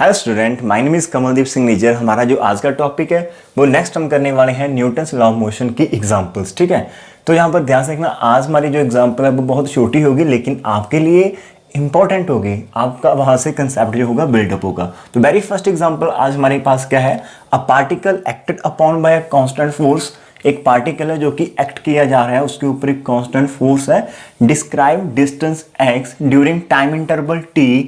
Hello student, my name is Kamaldeep Singh Nijjar. हमारा जो आज का टॉपिक है वो नेक्स्ट हम करने वाले हैं न्यूटन्स लॉ ऑफ मोशन की एग्जांपल्स। ठीक है, तो यहाँ पर ध्यान से देखना, आज हमारी जो एग्जांपल है वो बहुत छोटी होगी लेकिन आपके लिए इंपॉर्टेंट होगी। आपका वहाँ से कंसेप्ट जो होगा बिल्डअप होगा। तो वेरी फर्स्ट एग्जाम्पल आज हमारे पास क्या है, a particle acted upon by a constant force. एक पार्टिकल है जो कि एक्ट किया जा रहा है, उसके ऊपर एक कांस्टेंट फोर्स है। Describe distance x during time interval t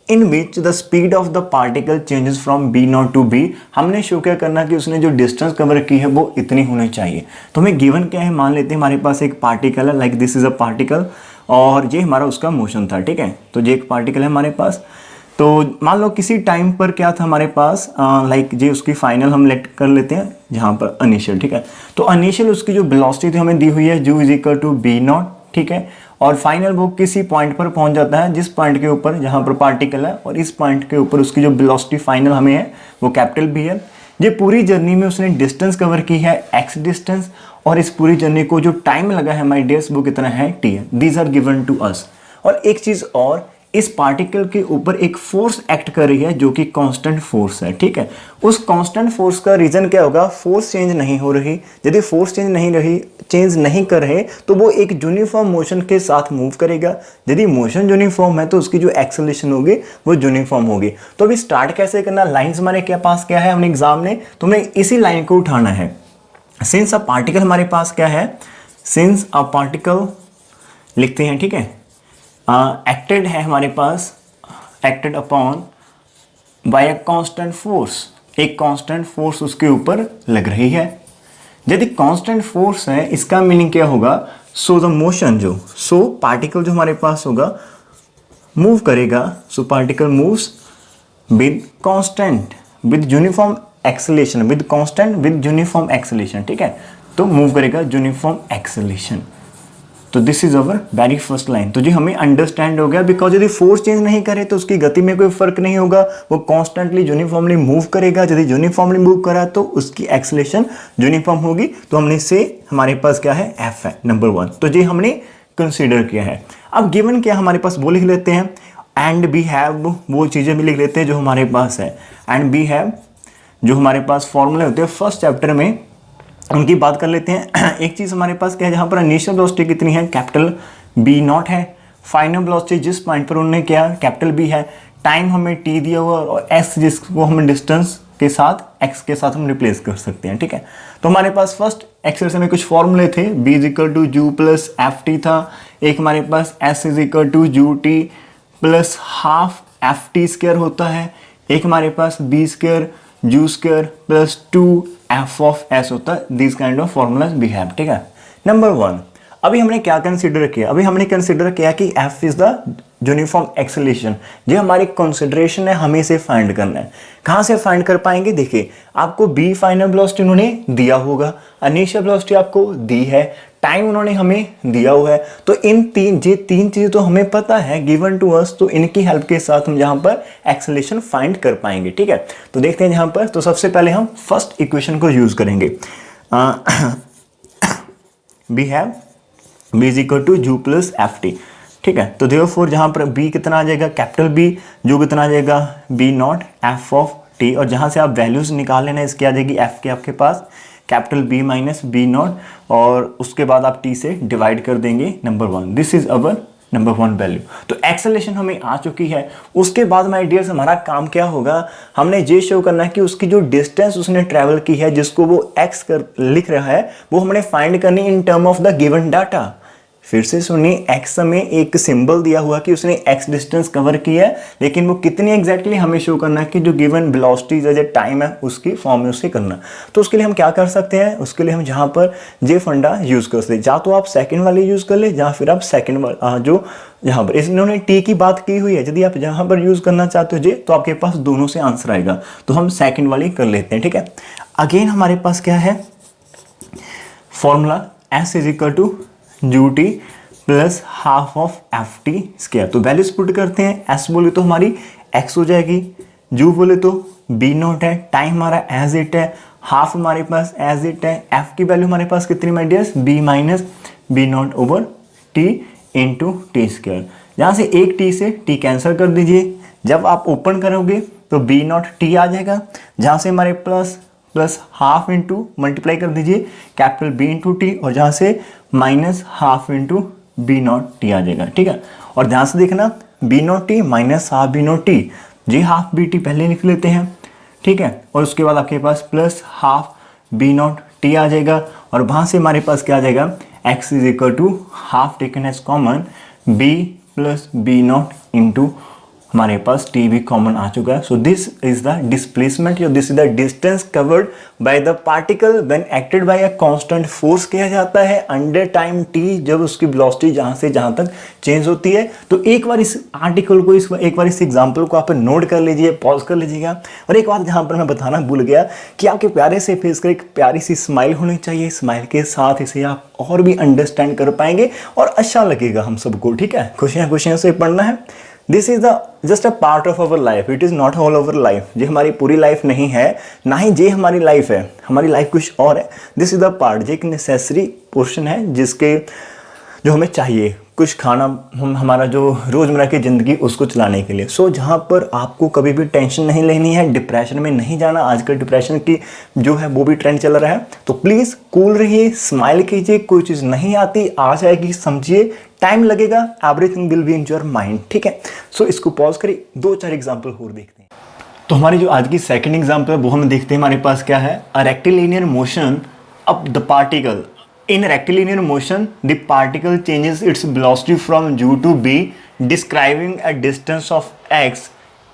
in which the speed of the particle changes from b not to b। हमने शो क्या करना कि उसने जो डिस्टेंस कवर की है वो इतनी होनी चाहिए। तो हमें गिवन क्या है, मान लेते हैं हमारे पास एक पार्टिकल है, like this is a particle, और ये हमारा उसका मोशन था। ठीक है, तो ये एक पार्टिकल है हमारे पास। तो मान लो किसी टाइम पर क्या था हमारे पास, लाइक ये उसकी फाइनल हम लेट कर लेते हैं जहाँ पर इनिशियल। ठीक है, तो इनिशियल उसकी जो वेलोसिटी थी हमें दी हुई है u is equal to b not. ठीक है, और फाइनल वो किसी पॉइंट पर पहुंच जाता है, जिस पॉइंट के ऊपर जहाँ पर पार्टिकल है और इस पॉइंट के ऊपर उसकी जो वेलोसिटी फाइनल हमें है वो कैपिटल B है। ये पूरी जर्नी में उसने डिस्टेंस कवर की है x डिस्टेंस, और इस पूरी जर्नी को जो टाइम लगा है माय डियर्स वो कितना है t है। These are given to us. और एक चीज और, इस पार्टिकल के ऊपर एक फोर्स एक्ट कर रही है जो कि कांस्टेंट फोर्स है। ठीक है, उस कांस्टेंट फोर्स का रीजन क्या होगा, फोर्स चेंज नहीं हो रही। यदि फोर्स चेंज नहीं कर रहे तो वो एक यूनिफॉर्म मोशन के साथ मूव करेगा। यदि मोशन यूनिफॉर्म है तो उसकी जो एक्सेलरेशन होगी वो यूनिफॉर्म होगी। तो अभी स्टार्ट कैसे करना, लाइंस हमारे के पास क्या है हमने एग्जाम में, तो हमें इसी लाइन को उठाना है। सिंस अ पार्टिकल हमारे पास क्या है, सिंस अ पार्टिकल लिखते हैं। ठीक है, एक्टेड है हमारे पास, acted upon by a constant force, एक कांस्टेंट फोर्स उसके ऊपर लग रही है। यदि कांस्टेंट फोर्स है इसका मीनिंग क्या होगा, सो द मोशन जो, सो पार्टिकल जो हमारे पास होगा मूव करेगा, so particle moves with constant with uniform acceleration, with constant with uniform acceleration. ठीक है, तो मूव करेगा यूनिफॉर्म एक्सेलरेशन। तो this is our very first line. तो जी हमें अंडरस्टैंड हो गया, बिकॉज यदि फोर्स चेंज नहीं करे तो उसकी गति में कोई फर्क नहीं होगा, वो कॉन्स्टेंटली यूनिफॉर्मली मूव करेगा। यदि यूनिफॉर्मली मूव करा तो उसकी एक्सेलरेशन यूनिफॉर्म होगी। तो हमने से हमारे पास क्या है, एफ है नंबर 1। तो जी हमने कंसीडर किया है। अब गिवन क्या हमारे पास वो लिख लेते हैं, एंड बी हैव, वो चीज़ें भी लिख लेते हैं जो हमारे पास है। एंड बी हैव जो हमारे पास फॉर्मूले होते हैं फर्स्ट चैप्टर में, उनकी बात कर लेते हैं। एक चीज़ हमारे पास क्या है, जहाँ पर इनिशियल वेलोसिटी कितनी है, कैपिटल B नॉट है। फाइनल वेलोसिटी जिस पॉइंट पर उन्होंने किया कैपिटल B है। टाइम हमें t दिया हुआ और s जिसको हम डिस्टेंस के साथ x के साथ हम रिप्लेस कर सकते हैं। ठीक है, तो हमारे पास फर्स्ट एक्सरसाइज में कुछ फॉर्मूले थे, b is equal to u plus f t था। एक हमारे पास s is equal to u t plus half f t square होता है। एक हमारे पास b square u square plus 2 f of s होता है। This kind of formulas we have. ठीक है, नंबर 1। अभी हमने क्या कंसीडर किया, अभी हमने कंसीडर किया कि f is the uniform acceleration. ये हमारी कंसीडरेशन है, हमें इसे फाइंड करना है। कहाँ से फाइंड कर पाएंगे, देखिए आपको b फाइनल वेलोसिटी उन्होंने दिया होगा, इनिशियल वेलोसिटी आपको दी है, टाइम उन्होंने हमें दिया हुआ है। तो इन तीन चीज़ तो हमें पता है गिवन टू अस, तो इनकी हेल्प के साथ हम यहाँ पर एक्सेलरेशन फाइंड कर पाएंगे। ठीक है, तो देखते हैं यहाँ पर। तो सबसे पहले हम फर्स्ट इक्वेशन को यूज करेंगे। We have b is equal to u plus f t. ठीक है, तो देयरफॉर जहाँ पर b कितना आ जाएगा, कैपिटल B, जो कितना आ जाएगा b not F of t, और जहाँ से आप वैल्यूज निकाल लेना इसकी आ जाएगी f के आपके पास capital B minus B naught, और उसके बाद आप t से डिवाइड कर देंगे number 1। This is our number 1 value. तो एक्सेलरेशन हमें आ चुकी है। उसके बाद माय डियर्स हमारा काम क्या होगा, हमने ये शो करना है कि उसकी जो डिस्टेंस उसने ट्रैवल की है, जिसको वो x कर लिख रहा है, वो हमने फाइंड करनी in term of the given data. फिर से सुनिए, x में एक सिंबल दिया हुआ कि उसने x डिस्टेंस कवर की है, लेकिन वो कितनी एग्जैक्टली हमें शो करना है कि जो गिवन वेलोसिटी जो टाइम है उसकी फॉर्म में उससे करना। तो उसके लिए हम क्या कर सकते हैं, उसके लिए हम जहाँ पर जे फंडा यूज कर सकते हैं, या तो आप सेकंड वाली यूज कर ले, या फिर आप सेकंड वाला जो यहाँ पर इन्होंने टी की बात की हुई है, यदि आप जहाँ पर यूज करना चाहते हो जे, तो आपके पास दोनों से आंसर आएगा। तो हम सेकेंड वाली कर लेते हैं। ठीक है, अगेन हमारे पास क्या है formula, s is equal to u t plus half of f t square. तो वैल्यूज पुट करते हैं, s बोले तो हमारी x हो जाएगी, u बोले तो b नॉट है, टाइम हमारा एज इट है, हाफ हमारे पास एज इट है, f की वैल्यू हमारे पास कितनी my dears, b minus b not over t into T square. यहाँ से एक t से t कैंसिल कर दीजिए। जब आप ओपन करोगे तो बी नॉट टी आ जाएगा, जहाँ से हमारे plus plus half into multiply कर दीजिए कैपिटल बी इंटू टी, और जहाँ से minus half into B naught T आ जाएगा, ठीक है। और ध्यान से देखना B naught T minus half B naught T, जी हाफ बी टी पहले लिख लेते हैं, ठीक है। और उसके बाद आपके पास plus half B naught T आ जाएगा, और वहाँ से हमारे पास क्या आ जाएगा x is equal to half taken as common b plus b not into हमारे पास t भी कॉमन आ चुका है। So this is the displacement, this is the distance covered by the particle when acted by a constant force किया जाता है under time t, जब उसकी वेलोसिटी जहां से जहां तक चेंज होती है। तो एक बार इस आर्टिकल को एक बार इस एग्जांपल को आप नोट कर लीजिए, पॉज कर लीजिएगा। और एक बात जहां पर मैं बताना भूल गया कि आपके प्यारे से फेस पर एक प्यारी सी स्माइल होनी चाहिए, स्माइल के साथ इसे आप और भी अंडरस्टैंड कर पाएंगे और अच्छा लगेगा हम सबको, ठीक है। खुशियां खुशियां से पढ़ना है। This is the just a part of our life, it is not all over life. ये हमारी पूरी लाइफ नहीं है, ना ही ये हमारी लाइफ है, हमारी लाइफ कुछ और है। दिस इज द पार्ट, ये एक नेसेसरी पोर्शन है जिसके जो हमें चाहिए कुछ खाना, हमारा जो रोज़मर्रा की ज़िंदगी उसको चलाने के लिए। सो जहाँ पर आपको कभी भी टेंशन नहीं लेनी है, डिप्रेशन में नहीं जाना। आजकल डिप्रेशन की जो है वो भी ट्रेंड चल रहा है, तो प्लीज़ कूल रहिए, स्माइल कीजिए। कोई चीज़ नहीं आती, आ जाएगी, समझिए, टाइम लगेगा, everything will be in your mind, ठीक है। सो इसको पॉज करिए, 2-4 एग्जाम्पल और देखते हैं। तो हमारी जो आज की सेकेंड एग्जाम्पल है वो हम देखते हैं। हमारे पास क्या है, a rectilinear motion up the particle. In rectilinear motion, the particle changes its velocity from u to b, describing a distance of x.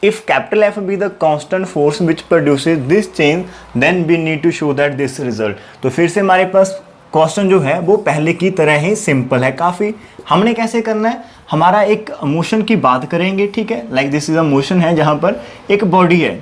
If capital F be the constant force which produces this change, then we need to show that this result. तो फिर से हमारे पास question जो है वो पहले की तरह ही सिंपल है काफ़ी। हमने कैसे करना है, हमारा एक मोशन की बात करेंगे, ठीक है। Like this is a motion है जहाँ पर एक बॉडी है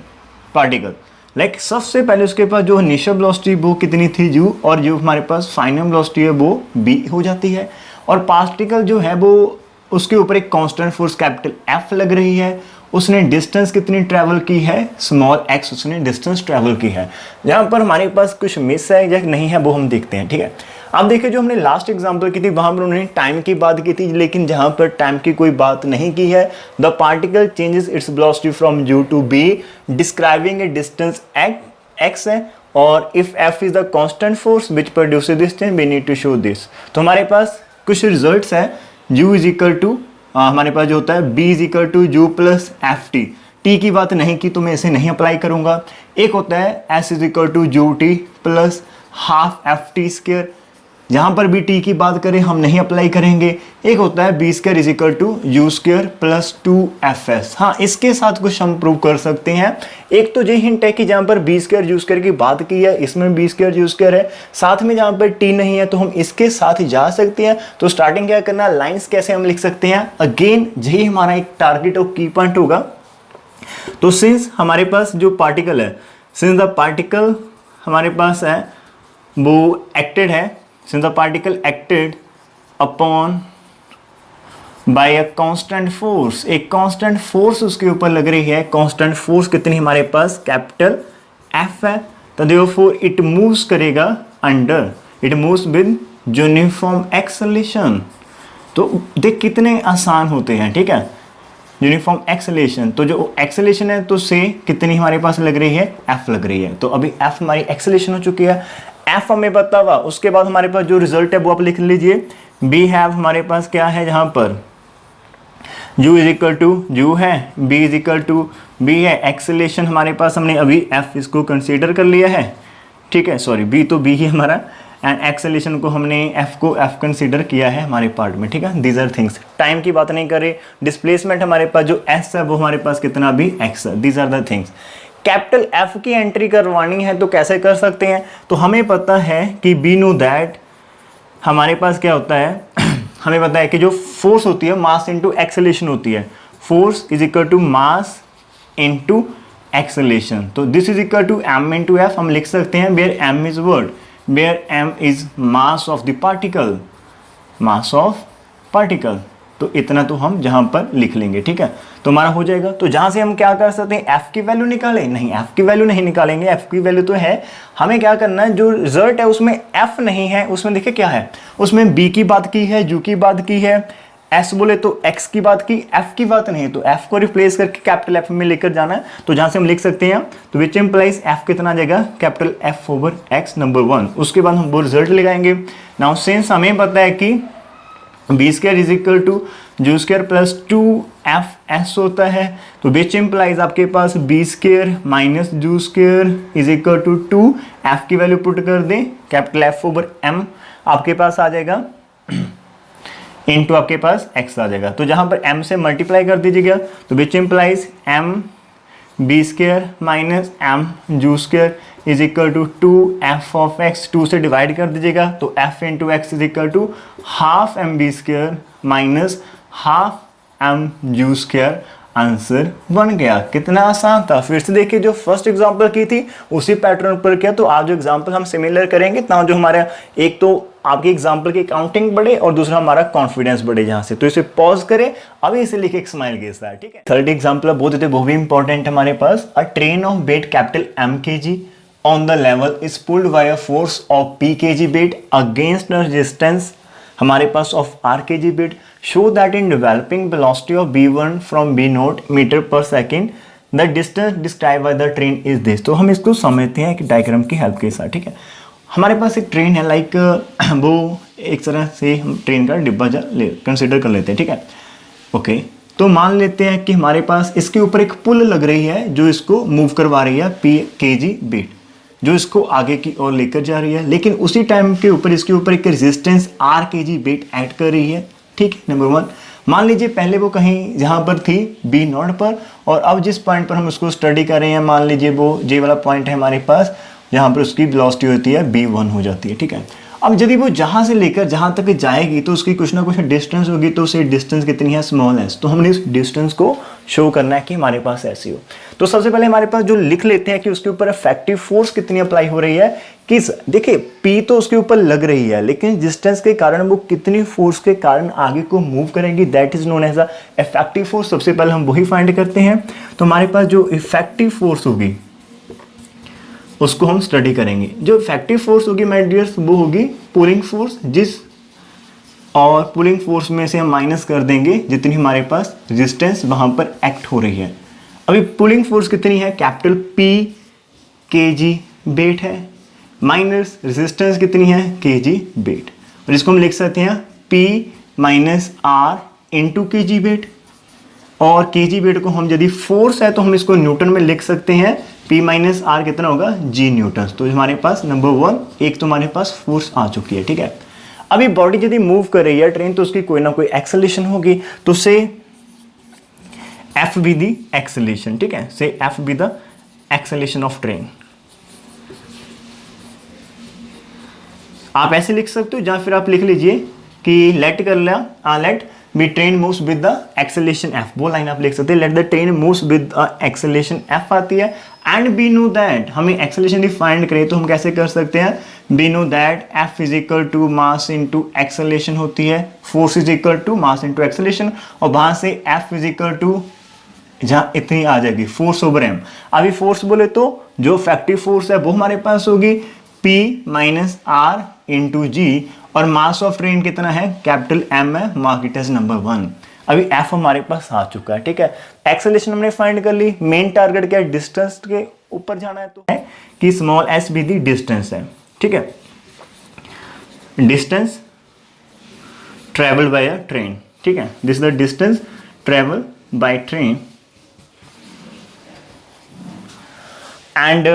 पार्टिकल, लाइक सबसे पहले उसके पास जो इनिशियल वेलोसिटी वो कितनी थी u, और जो हमारे पास फाइनल वेलोसिटी है वो b हो जाती है। और पार्टिकल जो है वो उसके ऊपर एक कांस्टेंट फोर्स कैपिटल F लग रही है। उसने डिस्टेंस कितनी ट्रैवल की है, स्मॉल x उसने डिस्टेंस ट्रैवल की है। जहाँ पर हमारे पास कुछ मिस है या नहीं है वो हम देखते हैं, ठीक है। अब देखिए जो हमने लास्ट एग्जांपल की थी वहाँ पर उन्होंने टाइम की बात की थी, लेकिन जहाँ पर टाइम की कोई बात नहीं की है। The particle changes its velocity from u to b, describing a distance x है, और if f is the constant force which produces this change, we need to show this. तो हमारे पास कुछ रिजल्ट्स है, u इज इक्वल टू हमारे पास जो होता है b is equal to u plus f t. T की बात नहीं की तो मैं इसे नहीं अप्लाई करूंगा। एक होता है s is equal to u t plus half f t square, जहाँ पर भी टी की बात करें हम नहीं अप्लाई करेंगे। एक होता है b square is equal to u square plus 2fs। हाँ, इसके साथ कुछ हम प्रूव कर सकते हैं। एक तो ये हिंट है कि जहाँ पर बी स्क्वायर यू स्क्वायर की बात की है, इसमें बी स्क्वायर यू स्क्वायर है, साथ में जहाँ पर टी नहीं है तो हम इसके साथ जा सकते हैं। तो स्टार्टिंग क्या करना, लाइन्स कैसे हम लिख सकते हैं, अगेन यही हमारा एक टारगेट और की पॉइंट होगा। तो सिंस हमारे पास जो पार्टिकल है, सिंस द पार्टिकल हमारे पास है वो एक्टेड है, since the particle acted upon by a constant force, एक constant force उसके ऊपर लग रही है। constant force कितनी हमारे पास, कैपिटल F है, तो therefore it moves करेगा under, it moves with uniform acceleration। तो देख कितने आसान होते हैं, ठीक है। यूनिफॉर्म एक्सेलेरेशन, तो जो एक्सेलेरेशन है तो से कितनी हमारे पास लग रही है, F लग रही है। तो अभी F हमारी एक्सेलेरेशन हो चुकी है, F हमें पता हुआ। उसके बाद हमारे पास जो रिजल्ट है वो आप लिख लीजिए। B हैव हमारे पास क्या है, जहां पर U is equal to U है, B is equal to B है। एक्सेलेरेशन हमारे पास हमने अभी F इसको कंसीडर कर लिया है, ठीक है। सॉरी, B तो B ही हमारा, एंड एक्सेलेरेशन को हमने F को F कंसीडर किया है हमारे पार्ट में, ठीक है। दीज आर थिंग्स, टाइम की बात नहीं करें। डिस्प्लेसमेंट हमारे पास जो S है वो हमारे पास कितना भी X है। These are the things. Capital F की एंट्री करवानी है तो कैसे कर सकते हैं, तो हमें पता है कि वी नो दैट हमारे पास क्या होता है हमें पता है कि जो फोर्स होती है मास इनटू एक्सेलेरेशन होती है। Force is equal to mass into acceleration. तो this is equal to m into f हम लिख सकते हैं, where m is word, where m is mass of the particle, mass of particle. तो इतना तो हम जहां पर लिख लेंगे, ठीक है। तो हमारा हो जाएगा। तो जहां से हम क्या कर सकते हैं, F की वैल्यू निकालें, नहीं F की वैल्यू नहीं निकालेंगे, F की वैल्यू तो है। हमें क्या करना है, जो रिजल्ट है उसमें F नहीं है, उसमें देखिए क्या है, उसमें B की बात की है, U की बात की है, एस बोले तो एक्स की बात की, एफ की बात नहीं, तो एफ को रिप्लेस करके कैपिटल एफ में लेकर जाना है, तो जहां से हम लिख सकते हैं तो विच इंप्लाइज एफ कितना आ जाएगा capital F over x number 1। उसके बाद हम वो रिजल्ट लगाएंगे। नाउ सिंस हमें पता है कि b square is equal to u square plus 2f होता है, तो विच इंप्लाइज आपके पास b square minus u square is equal to 2f की वैल्यू पुट कर दें, कैपिटल एफ ओवर एम आपके पास आ जाएगा, इनटू आपके पास x आ जाएगा। तो जहां पर m से मल्टीप्लाई कर दीजिएगा, तो which implies m b square minus m u square is equal to 2f of x, 2 से डिवाइड कर दीजिएगा, तो f into x is equal to half m b square minus half m u square. Answer बन गया। कितना आसान था। फिर से देखिए, जो फर्स्ट एग्जांपल की थी उसी पैटर्न पर किया, तो आज जो एग्जांपल हम सिमिलर करेंगे ना, जो हमारा एक तो आपके एग्जांपल की काउंटिंग बढ़े और दूसरा हमारा कॉन्फिडेंस बढ़े। जहां से तो इसे पॉज करें, अभी इसे लिखे एक स्माइल के साथ, ठीक है। थर्ड एग्जांपल बहुत ही वो भी इंपॉर्टेंट हमारे पास। A train of weight capital m kg on the level is pulled by a force of p kg weight against a resistance हमारे पास of r kg weight, show that in developing velocity of b1 from b0 meter per second the distance describe by the train is this. तो हम इसको समझते हैं एक diagram की help के साथ, ठीक है। हमारे पास एक ट्रेन है, लाइक वो एक तरह से हम ट्रेन का डिब्बा कंसिडर कर लेते हैं, ठीक है। ओके, तो मान लेते हैं कि हमारे पास इसके ऊपर एक पुल लग रही है जो इसको मूव करवा रही है p kg वेट, जो इसको आगे की ओर लेकर जा रही है, लेकिन उसी टाइम के ऊपर इसके ऊपर एक resistance r kg wait add कर रही है, ठीक है। नंबर 1, मान लीजिए पहले वो कहीं जहां पर थी b0 पर, और अब जिस पॉइंट पर हम उसको स्टडी कर रहे हैं, मान लीजिए वो जे वाला पॉइंट है हमारे पास, जहां पर उसकी वेलोसिटी होती है b1 हो जाती है, ठीक है। अब यदि वो जहां से लेकर जहां तक जाएगी तो उसकी कुछ ना कुछ डिस्टेंस होगी, तो उसे डिस्टेंस कितनी है, स्मॉल s। तो हमने इस डिस्टेंस को शो करना है कि हमारे पास ऐसी हो। तो सबसे पहले हमारे पास जो लिख लेते हैं कि उसके ऊपर इफेक्टिव फोर्स कितनी अप्लाई हो रही है, किस, देखिए P तो उसके ऊपर लग रही है, लेकिन डिस्टेंस के कारण वो कितनी फोर्स के कारण आगे को मूव करेगी, that is known as a effective force. सबसे पहले हम वही फाइंड करते हैं। तो हमारे पास जो इफेक्टिव फोर्स होगी उसको हम स्टडी करेंगे। जो इफेक्टिव फोर्स होगी माय डियर्स, वो होगी पुलिंग फोर्स, जिस और पुलिंग फोर्स में से हम माइनस कर देंगे जितनी हमारे पास रेजिस्टेंस वहां पर एक्ट हो रही है। अभी पुलिंग फोर्स कितनी है, कैपिटल P kg वेट है, माइनस रेजिस्टेंस कितनी है, kg वेट, और इसको हम लिख सकते हैं P minus R into kg weight, और kg वेट को हम यदि फोर्स है तो हम इसको न्यूटन में लिख सकते हैं, P माइनस R कितना होगा, G न्यूटन। तो हमारे पास नंबर 1 एक तो हमारे पास फोर्स आ चुकी है, ठीक है। अभी बॉडी यदि मूव कर रही है ट्रेन, तो उसकी कोई ना कोई एक्सेलेरेशन होगी, तो से F बी दी एक्सेलेरेशन, ठीक है, से F be the acceleration of train. आप ऐसे लिख सकते हो, या फिर आप लिख लीजिए कि लेट कर लिया, let b train moves with the acceleration F, वो लाइन आप लिख सकते हैं, let the train moves with acceleration F आती है। एंड बी नो दैट, हमें एक्सेलेरेशन फाइंड करें तो हम कैसे कर सकते हैं, we know that F is equal to mass into acceleration होती है, force is equal to mass into acceleration, और वहां से F इज इक्वल टू जहाँ इतनी आ जाएगी फोर्स ओवर m। अभी फोर्स बोले तो जो इफेक्टिव फोर्स है वो हमारे पास होगी P माइनस R इंटू जी, और मास ऑफ ट्रेन कितना है, कैपिटल M है, मार्क इट एज नंबर 1। अभी F हमारे पास आ चुका है, ठीक है। एक्सेलेरेशन हमने फाइंड कर ली, मेन टारगेट क्या है, डिस्टेंस के ऊपर जाना है, तो है कि स्मॉल s भी दी डिस्टेंस है, ठीक है, distance travel by a train, ठीक है, this is the distance travel by train. And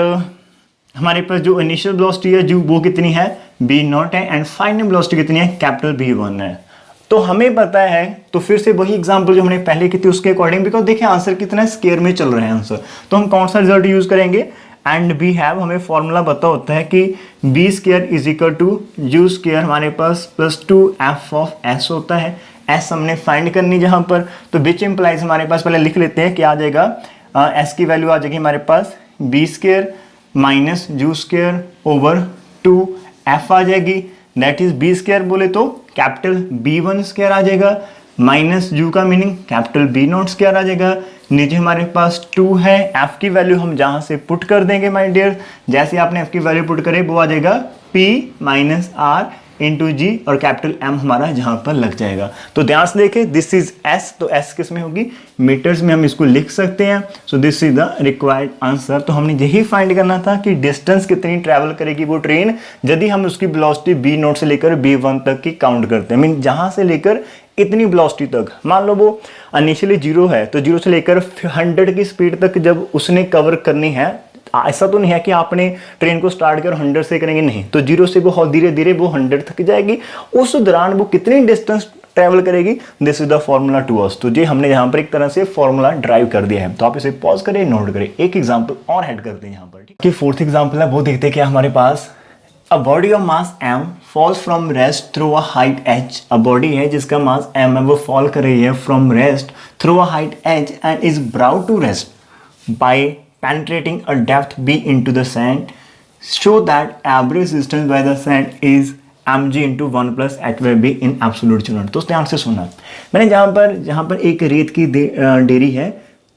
हमारे पास जो इनिशियल वेलोसिटी है जो वो कितनी है, b0 है, एंड फाइनल वेलोसिटी कितनी है, कैपिटल B1 है। तो हमें पता है, तो फिर से वही एग्जांपल जो हमने पहले की थी उसके अकॉर्डिंग, बिकॉज देखिए आंसर कितना स्क्वायर में चल रहा है आंसर, तो हम कौन सा रिजल्ट यूज करेंगे, एंड वी हैव, हमें फॉर्मूला पता होता है कि b square is equal to u square हमारे पास प्लस 2f ऑफ s होता है, s हमने फाइंड करनी जहां पर, तो विच इंप्लाइज हमारे पास, पहले लिख लेते हैं क्या आ जाएगा, s की वैल्यू आ जाएगी हमारे पास b square minus u square over 2f आ जाएगी, दैट इज b स्क्वायर बोले तो कैपिटल B1 स्क्वायर आ जाएगा, माइनस जू का मीनिंग कैपिटल B0 स्क्वायर आ जाएगा, नीचे हमारे पास 2 है, f की वैल्यू हम जहां से पुट कर देंगे माय डियर, जैसे आपने f की वैल्यू पुट करे वो आ जाएगा P माइनस R इंटू जी और कैपिटल एम हमारा जहां पर लग जाएगा। तो ध्यान से देखें, दिस इज एस, तो एस किस में होगी, मीटर्स में हम इसको लिख सकते हैं। सो this is the required answer. तो हमने यही फाइंड करना था कि डिस्टेंस कितनी ट्रैवल करेगी वो ट्रेन यदि हम उसकी वेलोसिटी बी नोट से लेकर B1 तक की काउंट करते हैं। मीन जहां से लेकर इतनी वेलोसिटी तक, मान लो वो इनिशियली 0 है, तो 0 से लेकर 100 की स्पीड तक जब उसने कवर करनी है, ऐसा तो नहीं है कि आपने ट्रेन को स्टार्ट कर 100 से करेंगे, नहीं, तो 0 से वो धीरे धीरे वो 100 तक जाएगी। उस दौरान वो कितनी डिस्टेंस ट्रैवल करेगी, this is the formula to us. तो ये हमने यहाँ पर एक तरह से फॉर्मूला ड्राइव कर दिया है। तो आप इसे पॉज करें, नोट करें। एक एग्जाम्पल और ऐड करते हैं यहाँ पर, ठीक है। फोर्थ एग्जाम्पल है, वो देखते हैं क्या हमारे पास। A body of mass m falls from rest through a height h। A body है जिसका मास m है, वो फॉल कर रही है from rest through a height h and is brought to rest by penetrating a depth b into the sand. Show that average distance by the sand is mg into 1 plus h by b in absolute unit। तो ध्यान से सुनना, मैंने जहाँ पर एक रेत की डेरी है,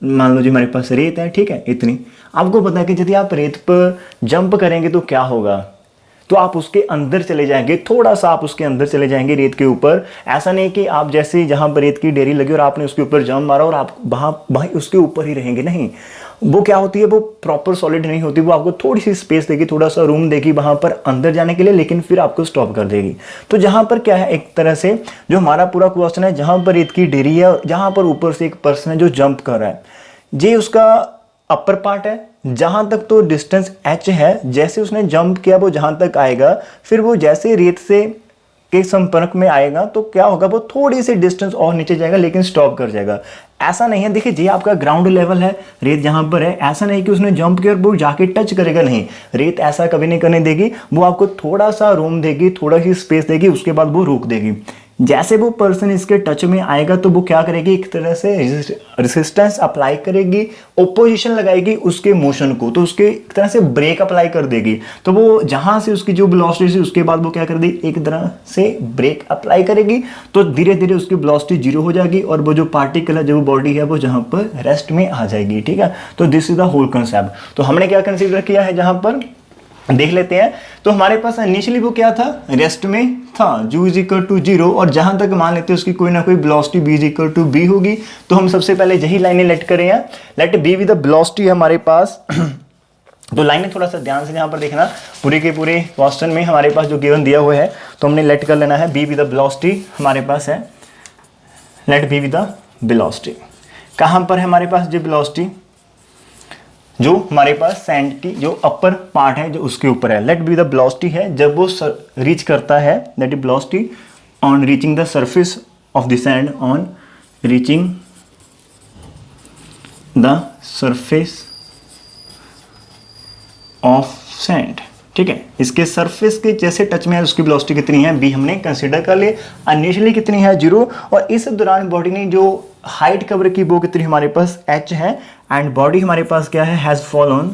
मान लो जी हमारे पास रेत है, ठीक है, इतनी। आपको पता है कि यदि आप रेत पर जंप करेंगे तो क्या होगा, तो आप उसके अंदर चले जाएंगे, थोड़ा सा आप उसके अंदर चले जाएंगे रेत के ऊपर। ऐसा नहीं कि आप जैसे जहां पर रेत की डेरी लगी और आपने उसके ऊपर जंप मारा और आप वहां उसके ऊपर ही रहेंगे, नहीं। वो क्या होती है, वो प्रॉपर सॉलिड नहीं होती, वो आपको थोड़ी सी स्पेस देगी, थोड़ा सा रूम देगी वहां पर अंदर जाने के लिए, लेकिन फिर आपको स्टॉप कर देगी। तो जहां पर क्या है, एक तरह से जो हमारा पूरा क्वेश्चन है, जहां पर रेत की डेरी है और जहां पर ऊपर से एक पर्सन है जो जंप कर रहा है, ये उसका अपर पार्ट है। जहां तक तो डिस्टेंस h है, जैसे उसने जंप किया वो जहां तक आएगा, फिर वो जैसे रेत से के संपर्क में आएगा तो क्या होगा, वो थोड़ी सी डिस्टेंस और नीचे जाएगा लेकिन स्टॉप कर जाएगा। ऐसा नहीं है, देखिए ये आपका ग्राउंड लेवल है, रेत जहां पर है, ऐसा नहीं कि उसने जंप किया और वो जाके टच करेगा, नहीं, रेत ऐसा कभी नहीं करने देगी, वो आपको थोड़ा सा रूम देगी, थोड़ा सी स्पेस देगी, उसके बाद वो रोक देगी। जैसे वो पर्सन इसके टच में आएगा तो वो क्या करेगी, एक तरह से रेजिस्टेंस अप्लाई करेगी, ओपोजिशन लगाएगी उसके मोशन को, तो उसके एक तरह से ब्रेक अप्लाई कर देगी। तो वो जहां से उसकी जो वेलोसिटी थी उसके बाद वो क्या कर देगी, एक तरह से ब्रेक अप्लाई करेगी, तो धीरे धीरे उसकी वेलोसिटी 0 हो जाएगी और वो जो पार्टिकल है, जो बॉडी है, वो जहां पर रेस्ट में आ जाएगी, ठीक है। तो this is the whole concept. तो हमने क्या कंसीडर किया है, जहां पर देख लेते हैं। तो हमारे पास इनिशियली वो क्या था, रेस्ट में था, u इज इक्वल टू 0, और जहां तक मान लेते हैं उसकी कोई ना कोई velocity b is equal to b होगी। तो हम सबसे पहले यही लाइनें लेट करें हैं, let b with the velocity हमारे पास। तो लाइनें थोड़ा सा ध्यान से यहाँ पर देखना, पूरे के पूरे क्वेश्चन में हमारे पास जो गिवन दिया हुआ है, तो हमने लेट कर लेना है b विद द वेलोसिटी हमारे पास है, let b with the velocity. कहाँ पर है हमारे पास जो वेलोसिटी, जो हमारे पास सैंड की जो अपर पार्ट है जो उसके ऊपर है, लेट बी द वेलोसिटी है जब वो रीच करता है, that is velocity on reaching the surface of the sand, on reaching the surface of sand, ठीक है। इसके सरफेस के जैसे टच में है उसकी वेलोसिटी कितनी है, बी हमने कंसीडर कर लिए। इनिशियली कितनी है, 0, और इस दौरान बॉडी ने जो हाइट कवर की वो कितनी हमारे पास h है, एंड बॉडी हमारे पास क्या है, has fallen,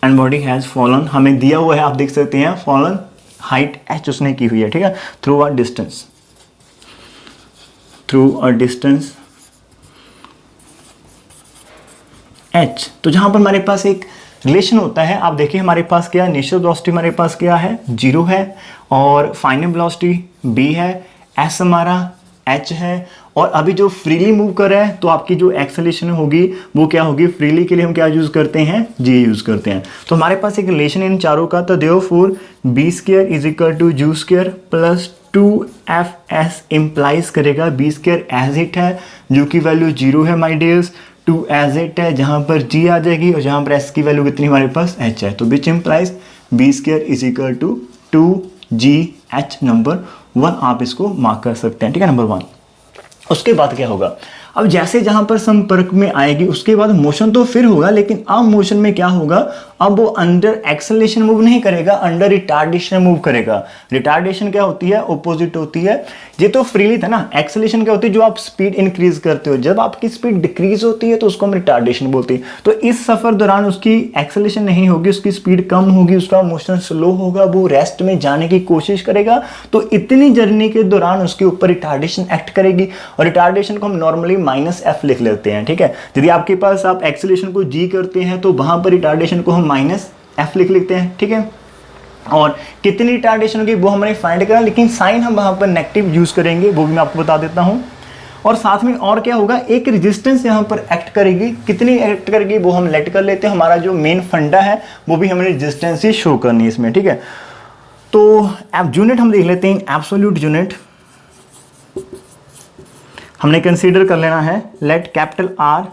and body has fallen हमें दिया हुआ है, आप देख सकते हैं फॉलन हाइट h उसने की हुई है, ठीक है, थ्रू अ डिस्टेंस h। तो जहां पर हमारे पास एक रिलेशन होता है, आप देखिए हमारे पास क्या, इनिशियल वेलोसिटी हमारे पास क्या है, 0 है, और फाइनल वेलोसिटी b है, s हमारा h है, और अभी जो फ्रीली मूव कर रहा है तो आपकी जो एक्सेलरेशन होगी वो क्या होगी, फ्रीली के लिए हम क्या यूज करते हैं, g यूज करते हैं। तो हमारे पास एक रिलेशन इन चारों का, तो therefore b square is equal to u square plus 2fs implies करेगा b स्क्वायर एज इट है, जो की वैल्यू 0 है माय डियर्स, 2 एज इट है, जहां पर g आ जाएगी, और जहां पर s की वैल्यू कितनी हमारे पास h है, तो which implies b square is equal to 2gh number 1, आप इसको मार्क कर सकते हैं, ठीक है, नंबर 1। उसके बाद क्या होगा, अब जैसे जहां पर संपर्क में आएगी उसके बाद मोशन तो फिर होगा, लेकिन अब मोशन में क्या होगा, अब वो अंडर एक्सेलरेशन मूव नहीं करेगा, अंडर रिटार्डेशन मूव करेगा। रिटार्डेशन क्या होती है, ऑपोजिट होती है, ये तो फ्रीली था ना। एक्सेलरेशन क्या होती है, जो आप स्पीड इंक्रीज करते हो, जब आपकी स्पीड डिक्रीज होती है तो उसको हम रिटार्डेशन बोलते हैं। तो इस सफर दौरान उसकी एक्सेलरेशन नहीं होगी, उसकी स्पीड कम होगी, उसका मोशन स्लो होगा, वो रेस्ट में जाने की कोशिश करेगा, तो इतनी जर्नी के दौरान उसके ऊपर रिटार्डेशन एक्ट करेगी, और रिटार्डेशन को हम नॉर्मली -f लिख लेते हैं, ठीक है। यदि आपके पास आप एक्सेलरेशन को g करते हैं तो वहां पर रिटार्डेशन को हम -f लिख लेते हैं, ठीक है। और कितनी रिटार्डेशन होगी वो हमने फाइंड करा, लेकिन साइन हम वहाँ पर नेगेटिव यूज़ करेंगे, वो भी मैं आपको बता देता हूँ। और साथ में और क्या होगा, एक रेजिस्टेंस यहाँ पर एक्ट करेगी, कितनी एक्ट करेगी वो हम लेट कर लेते हैं। हमारा जो मेन फंडा है वो भी हमें रेजिस्टेंस ही शो करनी है इसमें, ठीक है। तो यूनिट हम देख लेते हैं, एब्सोल्यूट यूनिट हमने कंसीडर कर लेना है। Let capital R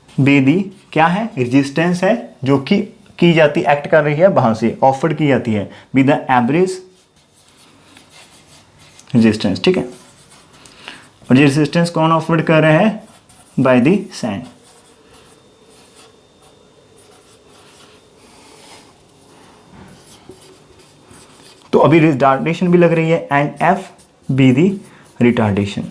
be the क्या है, रेजिस्टेंस है जो कि की जाती एक्ट कर रही है वहां से, ऑफर्ड की जाती है, बी द एवरेज रेजिस्टेंस, ठीक है। और ये रेजिस्टेंस कौन ऑफर्ड कर रहे हैं, बाय द साइन। तो अभी रिटार्डेशन भी लग रही है, and F be the retardation.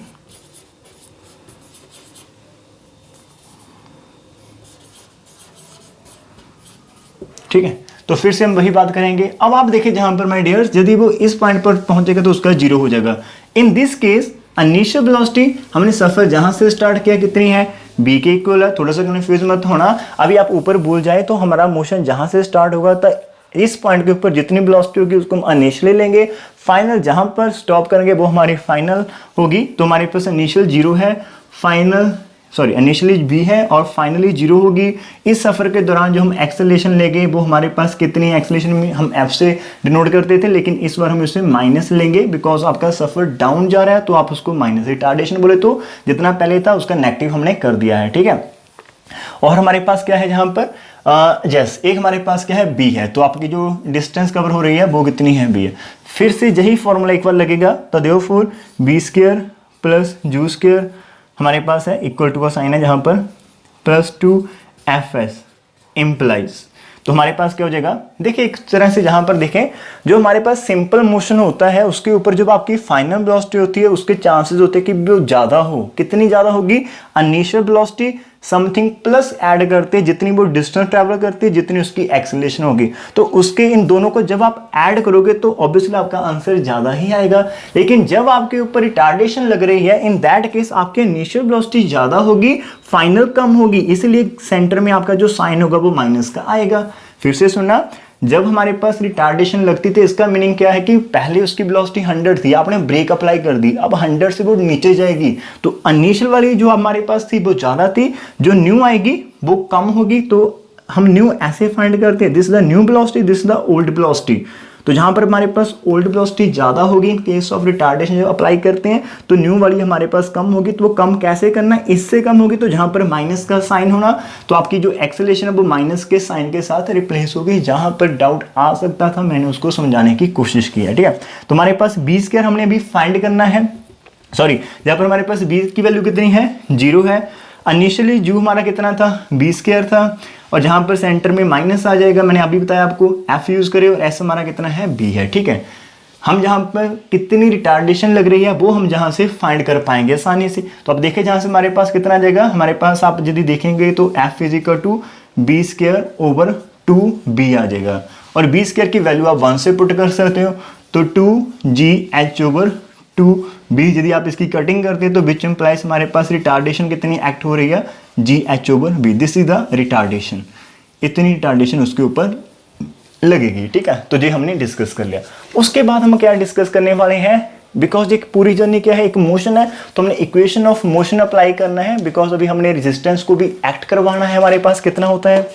ठीक है, तो फिर से हम वही बात करेंगे। अब आप देखिए जहां पर माय डियर्स, यदि वो इस पॉइंट पर पहुंचेगा तो उसका जीरो हो जाएगा। In this case initial velocity हमने सफर जहां से स्टार्ट किया कितनी है, बी के इक्वल है। थोड़ा सा कंफ्यूज मत होना, अभी आप ऊपर भूल जाए तो हमारा मोशन जहां से स्टार्ट होगा तो इस पॉइंट के ऊपर जितनी वेलोसिटी होगी उसको हम इनिशियली लेंगे, फाइनल जहां पर स्टॉप करेंगे वो हमारी फाइनल होगी। तो हमारे पास इनिशियल जीरो है, फाइनल इनिशियली भी है और फाइनली जीरो होगी। इस सफर के दौरान जो हम एक्सेलरेशन लेंगे वो हमारे पास कितनी एक्सेलरेशन में हम एफ से डिनोट करते थे, लेकिन इस बार हम उसे माइनस लेंगे बिकॉज आपका सफर डाउन जा रहा है तो आप उसको माइनस, रिटार्डेशन बोले तो जितना पहले था उसका नेगेटिव हमने कर दिया है, ठीक है। और हमारे पास क्या है जहां पर एक हमारे पास क्या है, बी है। तो आपकी जो डिस्टेंस कवर हो रही है वो कितनी है, बी है। फिर से यही फॉर्मूला एक बार लगेगा, तो देयरफॉर बी स्क्वायर प्लस जू स्क्वायर हमारे पास है इक्वल टू का साइन है जहां पर प्लस 2fs इम्प्लाइज। तो हमारे पास क्या हो जाएगा, देखिए एक तरह से जहां पर देखें जो हमारे पास सिंपल मोशन होता है उसके ऊपर जब आपकी फाइनल वेलोसिटी होती है उसके चांसेस होते हैं कि वो ज्यादा हो। कितनी ज्यादा होगी, initial velocity something plus add करते जितनी वो डिस्टेंस ट्रैवल करती है जितनी उसकी एक्सेलरेशन होगी, तो उसके इन दोनों को जब आप ऐड करोगे तो ऑब्वियसली आपका आंसर ज्यादा ही आएगा। लेकिन जब आपके ऊपर रिटार्डेशन लग रही है इन दैट केस आपके इनिशियल वेलोसिटी ज्यादा होगी, फाइनल कम होगी, इसलिए सेंटर में आपका जो साइन होगा वो माइनस का आएगा। फिर से सुनना, जब हमारे पास रिटार्डेशन लगती थी इसका मीनिंग क्या है कि पहले उसकी वेलोसिटी 100 थी, आपने ब्रेक अप्लाई कर दी, अब 100 से वो नीचे जाएगी, तो इनिशियल वाली जो हमारे पास थी वो ज्यादा थी, जो न्यू आएगी वो कम होगी। तो हम न्यू ऐसे फाइंड करते हैं, this is the new velocity, this is the old velocity. तो जहां पर हमारे पास ओल्ड वेलोसिटी ज्यादा होगी इन केस ऑफ रिटार्डेशन जब अप्लाई करते हैं तो न्यू वाली हमारे पास कम होगी। तो वो कम कैसे करना है, इससे कम होगी तो जहां पर माइनस का साइन होना, तो आपकी जो एक्सेलरेशन है वो माइनस के साइन के साथ रिप्लेस होगी। जहां पर डाउट आ सकता था मैंने उसको समझाने की कोशिश की है, ठीक है। तो हमारे पास बी स्क्वायर हमने अभी फाइंड करना है, जहां पर हमारे पास बी की वैल्यू कितनी है, 0 है। इनिशियली जू हमारा कितना था, बी स्क्वायर था, और जहां पर सेंटर में माइनस आ जाएगा, मैंने अभी बताया आपको, एफ यूज करे और एस हमारा कितना है, बी है, ठीक है। हम जहां पर कितनी रिटार्डेशन लग रही है वो हम जहां से फाइंड कर पाएंगे आसानी से। तो अब देखें जहां से हमारे पास कितना आ जाएगा, हमारे पास आप यदि देखेंगे तो f is equal to b square over 2b आ जाएगा, और बी स्क्वायर की वैल्यू आप 1 से पुट कर सकते हो, तो 2gh ओवर 2b। यदि आप इसकी कटिंग करते हैं तो विच इंप्लाइज हमारे पास रिटार्डेशन कितनी एक्ट हो रही है, gh over b, this is the retardation. इतनी रिटार्डेशन उसके ऊपर लगेगी, ठीक है। तो ये हमने डिस्कस कर लिया। उसके बाद हम क्या डिस्कस करने वाले हैं, बिकॉज एक पूरी जर्नी क्या है, एक मोशन है, तो हमने इक्वेशन ऑफ मोशन अप्लाई करना है, बिकॉज अभी हमने रेजिस्टेंस को भी एक्ट करवाना है, हमारे पास कितना होता है।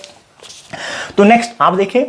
तो नेक्स्ट आप देखें,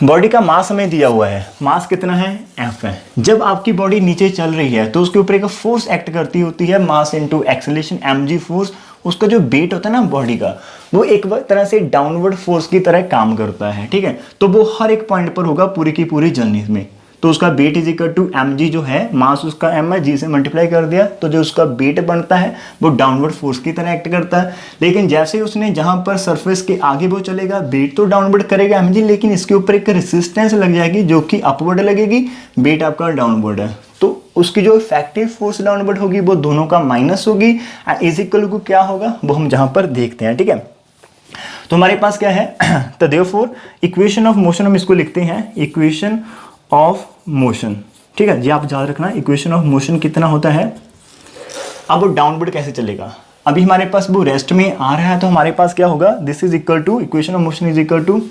बॉडी का मास हमें दिया हुआ है, मास कितना है, एफ है। जब आपकी बॉडी नीचे चल रही है तो उसके ऊपर एक फोर्स एक्ट करती होती है, mass into acceleration, mg force. उसका जो वेट होता है ना बॉडी का, वो एक तरह से डाउनवर्ड फोर्स की तरह काम करता है, ठीक है। तो वो हर एक पॉइंट पर होगा पूरी की पूरी जर्नी में। तो उसका weight is equal to mg, जो है मास उसका m है, g से मल्टीप्लाई कर दिया, तो जो उसका वेट बनता है वो डाउनवर्ड फोर्स की तरह एक्ट करता है। लेकिन जैसे उसने जहां पर सरफेस के आगे वो चलेगा, वेट तो डाउनवर्ड करेगा mg, लेकिन इसके ऊपर एक रेसिस्टेंस लग जाएगी जो कि अपवर्ड लगेगी, वेट आपका डाउनवर्ड है, तो उसकी जो इफेक्टिव फोर्स डाउनवर्ड होगी वो दोनों का माइनस होगी, एंड इज इक्वल टू क्या होगा वो हम जहां पर देखते हैं, ठीक है। तो हमारे पास क्या है, तो देयरफॉर इक्वेशन ऑफ मोशन हम इसको लिखते हैं, इक्वेशन ऑफ मोशन, ठीक है जी। आप याद रखना इक्वेशन ऑफ मोशन कितना होता है। अब वो डाउनवर्ड कैसे चलेगा, अभी हमारे पास वो रेस्ट में आ रहा है, तो हमारे पास क्या होगा, this is equal to, equation of motion is equal to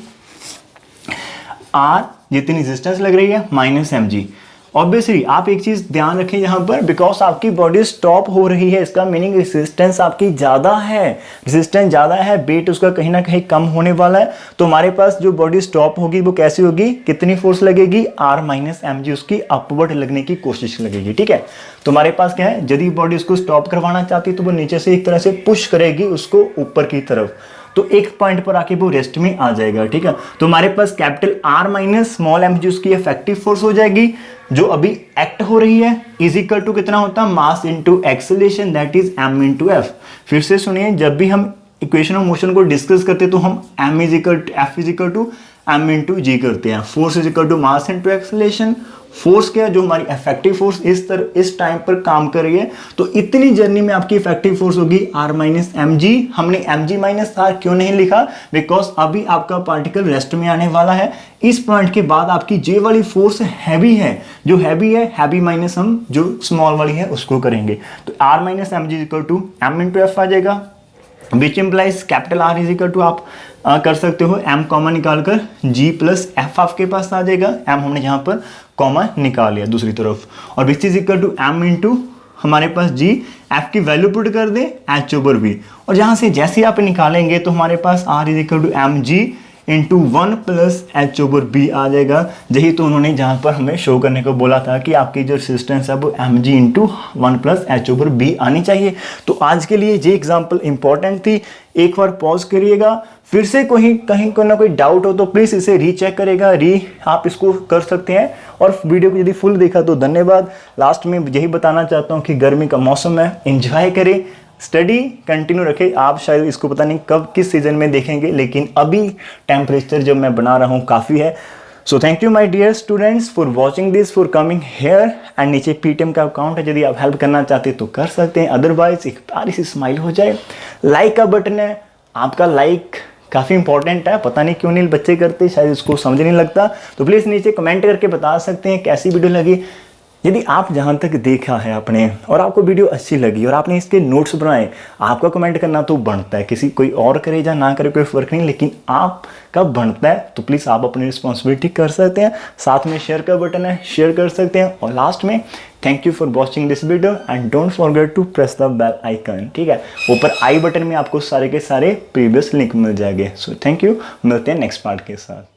R जितनी रेजिस्टेंस लग रही है माइनस एम जी। ऑब्वियसली आप एक चीज ध्यान रखें यहाँ पर, बिकॉज आपकी बॉडी स्टॉप हो रही है, इसका मीनिंग रेजिस्टेंस आपकी ज्यादा है, रेजिस्टेंस ज्यादा है, वेट उसका कहीं ना कहीं कम होने वाला है। तो हमारे पास जो बॉडी स्टॉप होगी वो कैसी होगी, कितनी फोर्स लगेगी, आर माइनस एम जी, उसकी अपवर्ड लगने की कोशिश लगेगी। ठीक है, तो हमारे पास क्या है, यदि बॉडी उसको स्टॉप करवाना चाहती है तो वो नीचे से एक तरह से पुश करेगी उसको ऊपर की तरफ, तो एक पॉइंट पर आके वो रेस्ट में आ जाएगा। ठीक है, तो हमारे पास capital R minus small M G उसकी इफेक्टिव फोर्स हो जाएगी जो अभी एक्ट हो रही है, इज इक्वल टू कितना होता है, mass into acceleration, that is M into F. फिर से सुनिए, जब भी हम इक्वेशन ऑफ मोशन को डिस्कस करते हैं तो हम M is equal to F is equal to M into G करते हैं। Force is equal to mass into acceleration, force क्या है, जो हमारी इफेक्टिव फोर्स इस टाइम पर काम कर रही है, तो इतनी जर्नी में आपकी इफेक्टिव फोर्स होगी आर माइनस एम जी। हमने एम जी माइनस आर क्यों नहीं लिखा, बिकॉज अभी आपका पार्टिकल रेस्ट में आने वाला है। इस पॉइंट के बाद आपकी जे वाली फोर्स हैवी है, जो हैवी है, हैवी माइनस हम जो स्मॉल वाली है उसको करेंगे, तो R minus M G equal to M into F आ जाएगा, which implies capital R is equal to आप कर सकते हो एम कॉमन निकालकर जी प्लस एफ आपके पास आ जाएगा। एम हमने यहाँ पर कॉमन निकाल लिया दूसरी तरफ, और which is equal to M into हमारे पास जी, एफ की वैल्यू पुट कर दे एच ओवर वी, और जहाँ से जैसे आप निकालेंगे तो हमारे पास R is equal to M ji into 1 plus H over B आ जाएगा। यही तो उन्होंने जहाँ पर हमें शो करने को बोला था कि आपकी जो रेजिस्टेंस है वो एम जी into 1 plus H over b आनी चाहिए। तो आज के लिए ये एग्जाम्पल इंपॉर्टेंट थी, एक बार पॉज करिएगा, फिर से कहीं कोई ना कोई डाउट हो तो प्लीज़ इसे रीचेक करेगा, आप इसको कर सकते हैं। और वीडियो को यदि फुल देखा तो धन्यवाद। लास्ट में यही बताना चाहता हूँ कि गर्मी का मौसम है, एंजॉय करें, स्टडी कंटिन्यू रखें। आप शायद इसको पता नहीं कब किस सीजन में देखेंगे, लेकिन अभी टेम्परेचर जो मैं बना रहा हूँ काफ़ी है। So thank you my dear students for watching this, for coming here. And नीचे पीटीएम का अकाउंट है, यदि आप हेल्प करना चाहते हैं तो कर सकते हैं, अदरवाइज एक प्यारी सी स्माइल हो जाए। लाइक का बटन है, आपका लाइक काफ़ी इंपॉर्टेंट है, पता नहीं क्यों नहीं बच्चे करते, शायद इसको समझ नहीं लगता, तो प्लीज़ नीचे कमेंट करके बता सकते हैं कैसी वीडियो लगी। यदि आप जहाँ तक देखा है आपने और आपको वीडियो अच्छी लगी और आपने इसके नोट्स बनाए, आपका कमेंट करना तो बनता है, किसी कोई और करे या ना करे कोई फ़र्क नहीं, लेकिन आपका बनता है, तो प्लीज़ आप अपनी रिस्पॉन्सिबिलिटी कर सकते हैं। साथ में शेयर का बटन है, शेयर कर सकते हैं। और लास्ट में thank you for watching this video and don't forget to press the bell icon. ठीक है, ऊपर आई बटन में आपको सारे के सारे प्रीवियस लिंक मिल जाएंगे। सो थैंक यू, मिलते हैं नेक्स्ट पार्ट के साथ।